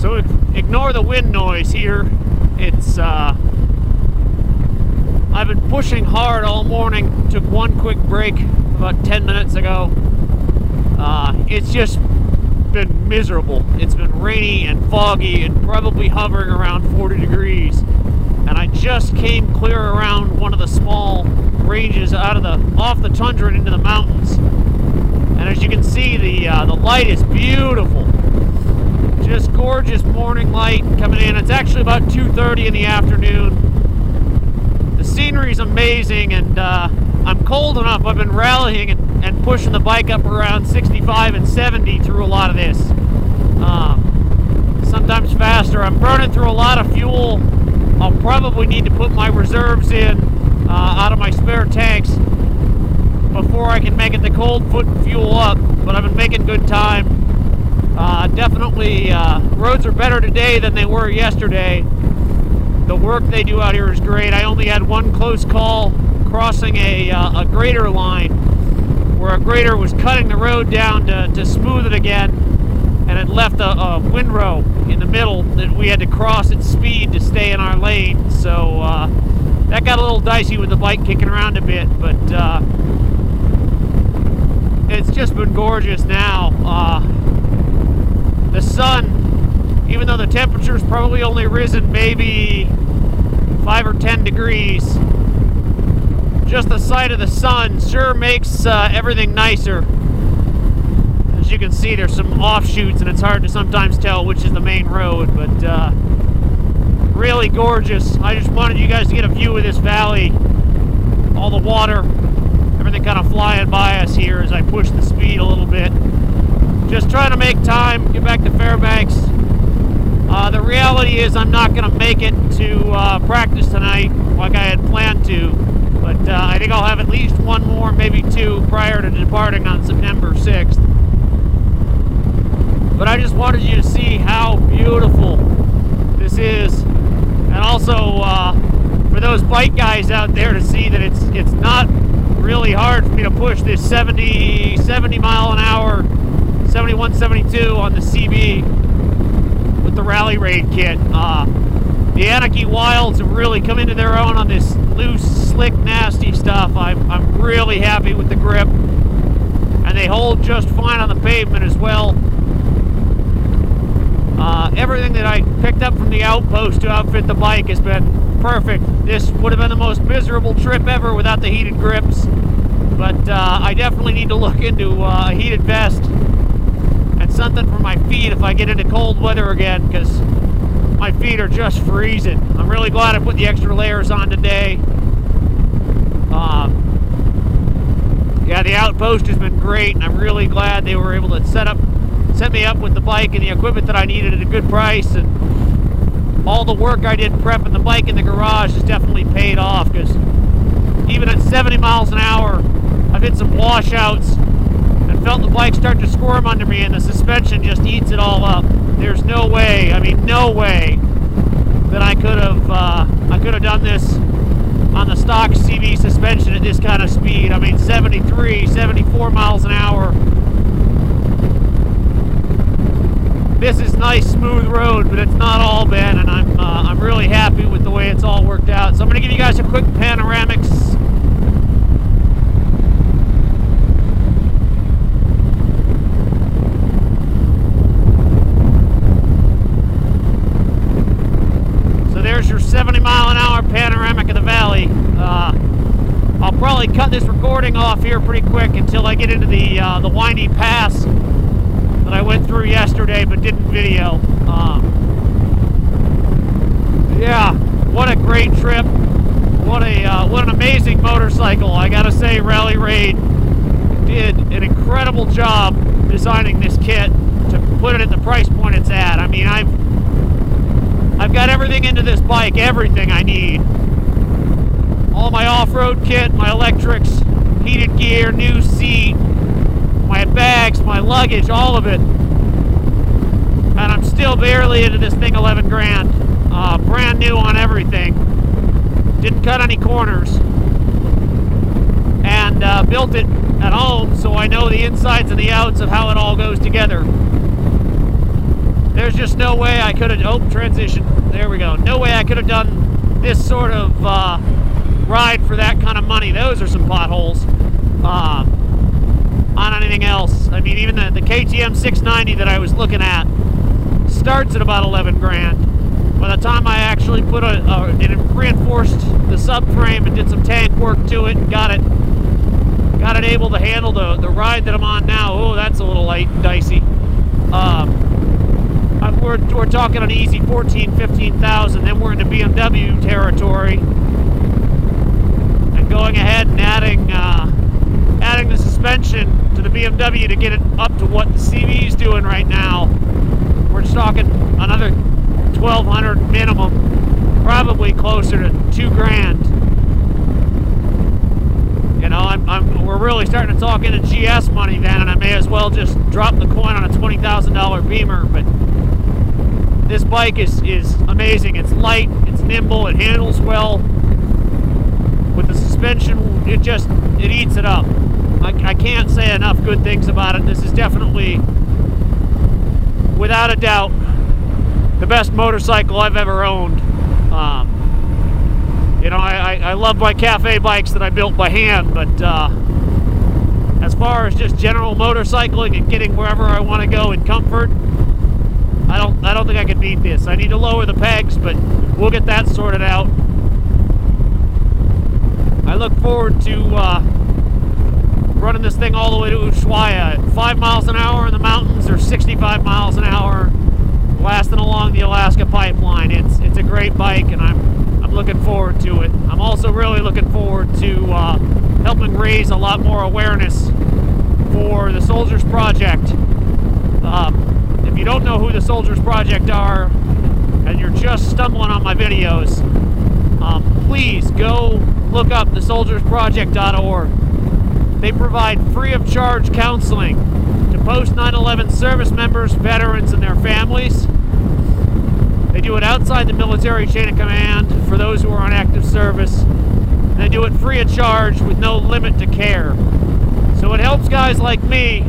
So ignore the wind noise here. It's I've been pushing hard all morning. Took one quick break about 10 minutes ago. It's just been miserable. It's been rainy and foggy and probably hovering around 40 degrees. And I just came clear around one of the small ranges off the tundra and into the mountains. And as you can see, the light is beautiful. Just gorgeous morning light coming in. It's actually about 2:30 in the afternoon. The scenery is amazing, and I'm cold enough. I've been rallying and pushing the bike up around 65 and 70 through a lot of this. Sometimes faster. I'm burning through a lot of fuel. I'll probably need to put my reserves in out of my spare tanks before I can make it the cold foot fuel up, but I've been making good time. Definitely, roads are better today than they were yesterday. The work they do out here is great. I only had one close call crossing a grader line where a grader was cutting the road down to smooth it again, and it left a windrow in the middle that we had to cross at speed to stay in our lane. So that got a little dicey with the bike kicking around a bit, but it's just been gorgeous now. The sun, even though the temperature's probably only risen maybe 5 or 10 degrees, just the sight of the sun sure makes everything nicer. As you can see, there's some offshoots and it's hard to sometimes tell which is the main road, but really gorgeous. I just wanted you guys to get a view of this valley, all the water, everything kind of flying by us here as I push the speed a little bit. Just trying to make time, get back to Fairbanks. The reality is I'm not going to make it to practice tonight like I had planned to, but I think I'll have at least one more, maybe two, prior to departing on September 6th. But I just wanted you to see how beautiful this is, and also for those bike guys out there to see that it's not really hard for me to push this 70 mile an hour, 71, 72 on the CB with the Rally-Raid kit. The Anakee Wilds have really come into their own on this loose, slick, nasty stuff. I'm really happy with the grip, and they hold just fine on the pavement as well. Everything that I picked up from the outpost to outfit the bike has been perfect. This would have been the most miserable trip ever without the heated grips, but I definitely need to look into a heated vest and something for my feet if I get into cold weather again, because my feet are just freezing. I'm really glad I put the extra layers on today. Yeah, the outpost has been great, and I'm really glad they were able to set me up with the bike and the equipment that I needed at a good price, and all the work I did prepping the bike in the garage has definitely paid off, because even at 70 miles an hour, I've hit some washouts and felt the bike start to squirm under me, and the suspension just eats it all up. There's no way, no way that I could have done this on the stock CB suspension at this kind of speed. 73, 74 miles an hour. This is nice, smooth road, but it's not all bad, and I'm really happy with the way it's all worked out. So I'm going to give you guys a quick panoramics. So there's your 70 mile an hour panoramic of the valley. I'll probably cut this recording off here pretty quick until I get into the windy pass that I went through yesterday but didn't video. Yeah, what a great trip. What an amazing motorcycle. I gotta say, Rally-Raid did an incredible job designing this kit to put it at the price point it's at. I've got everything into this bike, everything I need. All my off-road kit, my electrics, heated gear, new seat, my bags, my luggage, all of it. And I'm still barely into this thing 11 grand. Brand new on everything. Didn't cut any corners. And built it at home, so I know the insides and the outs of how it all goes together. there's just no way I could have, transition, there we go. No way I could have done this sort of ride for that kind of money. Those are some potholes. On anything else. I mean, even the KTM 690 that I was looking at starts at about 11 grand. By the time I actually put reinforced the subframe and did some tank work to it and got it able to handle the ride that I'm on now, oh, that's a little light and dicey. We're talking an easy 14,000, 15,000. Then we're into BMW territory, and going ahead and adding the suspension to the BMW to get it up to what the CB is doing right now. We're just talking another 1,200 minimum, probably closer to 2 grand. You know, we're really starting to talk into GS money then, and I may as well just drop the coin on a $20,000 Beamer. But this bike is amazing. It's light, it's nimble, it handles well. With the suspension, it eats it up. I can't say enough good things about it. This is definitely, without a doubt, the best motorcycle I've ever owned. You know, I love my cafe bikes that I built by hand, but as far as just general motorcycling and getting wherever I want to go in comfort, I don't think I can beat this. I need to lower the pegs, but we'll get that sorted out. I look forward to running this thing all the way to Ushuaia at 5 miles an hour in the mountains or 65 miles an hour blasting along the Alaska pipeline. It's a great bike, and I'm looking forward to it. I'm also really looking forward to helping raise a lot more awareness for the Soldiers Project. If you don't know who the Soldiers Project are and you're just stumbling on my videos, please go look up thesoldiersproject.org. They provide free of charge counseling to post 9/11 service members, veterans, and their families. They do it outside the military chain of command for those who are on active service. They do it free of charge with no limit to care. So it helps guys like me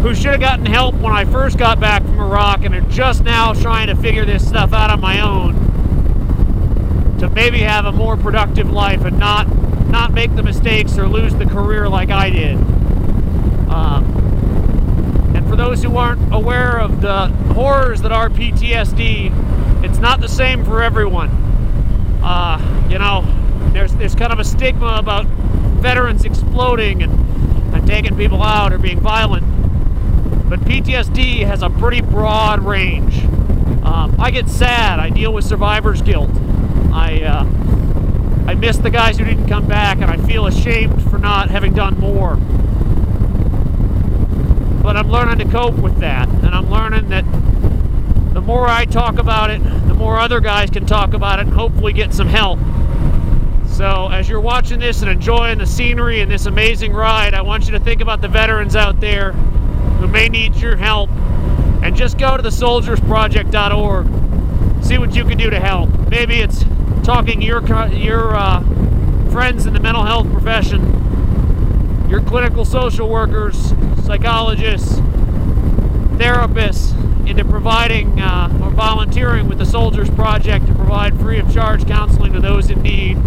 who should have gotten help when I first got back from Iraq and are just now trying to figure this stuff out on my own, to maybe have a more productive life and not make the mistakes or lose the career like I did. And for those who aren't aware of the horrors that are PTSD, it's not the same for everyone. You know, there's kind of a stigma about veterans exploding and taking people out or being violent. But PTSD has a pretty broad range. I get sad. I deal with survivor's guilt. I miss the guys who didn't come back, and I feel ashamed for not having done more. But I'm learning to cope with that, and I'm learning that the more I talk about it, the more other guys can talk about it and hopefully get some help. So as you're watching this and enjoying the scenery and this amazing ride, I want you to think about the veterans out there who may need your help, and just go to thesoldiersproject.org. See what you can do to help. Maybe it's talking to your friends in the mental health profession, your clinical social workers, psychologists, therapists, into providing or volunteering with the Soldiers Project to provide free of charge counseling to those in need.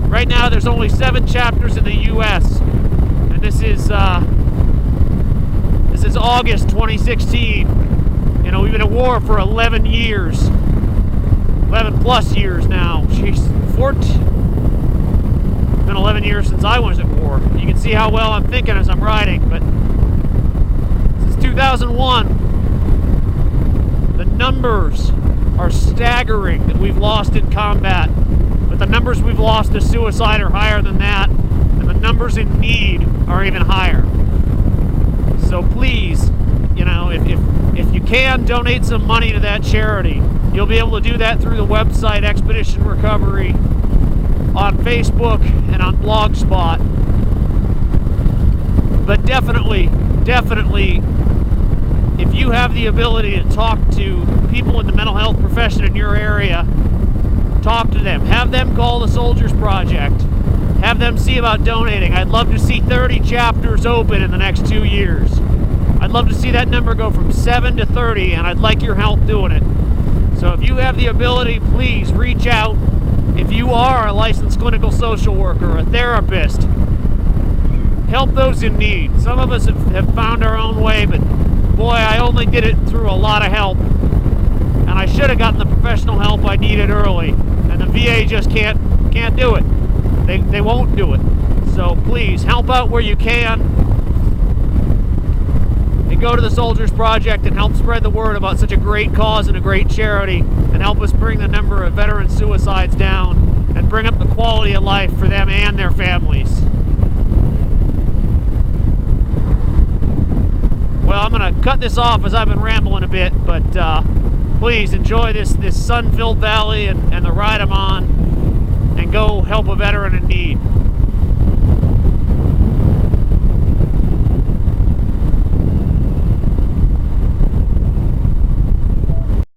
Right now there's only 7 chapters in the US, and this is August 2016. You know, we've been at war for 11 years. 11 plus years now. Jeez, it's been 11 years since I was at war. You can see how well I'm thinking as I'm riding, but since 2001, the numbers are staggering that we've lost in combat. But the numbers we've lost to suicide are higher than that, and the numbers in need are even higher. So please, you know, if you can, donate some money to that charity. You'll be able to do that through the website Expedition Recovery, on Facebook, and on Blogspot. But definitely, if you have the ability to talk to people in the mental health profession in your area, talk to them. Have them call the Soldiers Project. Have them see about donating. I'd love to see 30 chapters open in the next 2 years. I'd love to see that number go from 7 to 30, and I'd like your help doing it. So if you have the ability, please reach out. If you are a licensed clinical social worker, a therapist, help those in need. Some of us have found our own way, but boy, I only did it through a lot of help. And I should have gotten the professional help I needed early. And the VA just can't do it. They won't do it. So please, help out where you can. And go to the Soldiers Project and help spread the word about such a great cause and a great charity, and help us bring the number of veteran suicides down and bring up the quality of life for them and their families. Well, I'm going to cut this off as I've been rambling a bit, but please enjoy this sun-filled valley and the ride I'm on, and go help a veteran in need.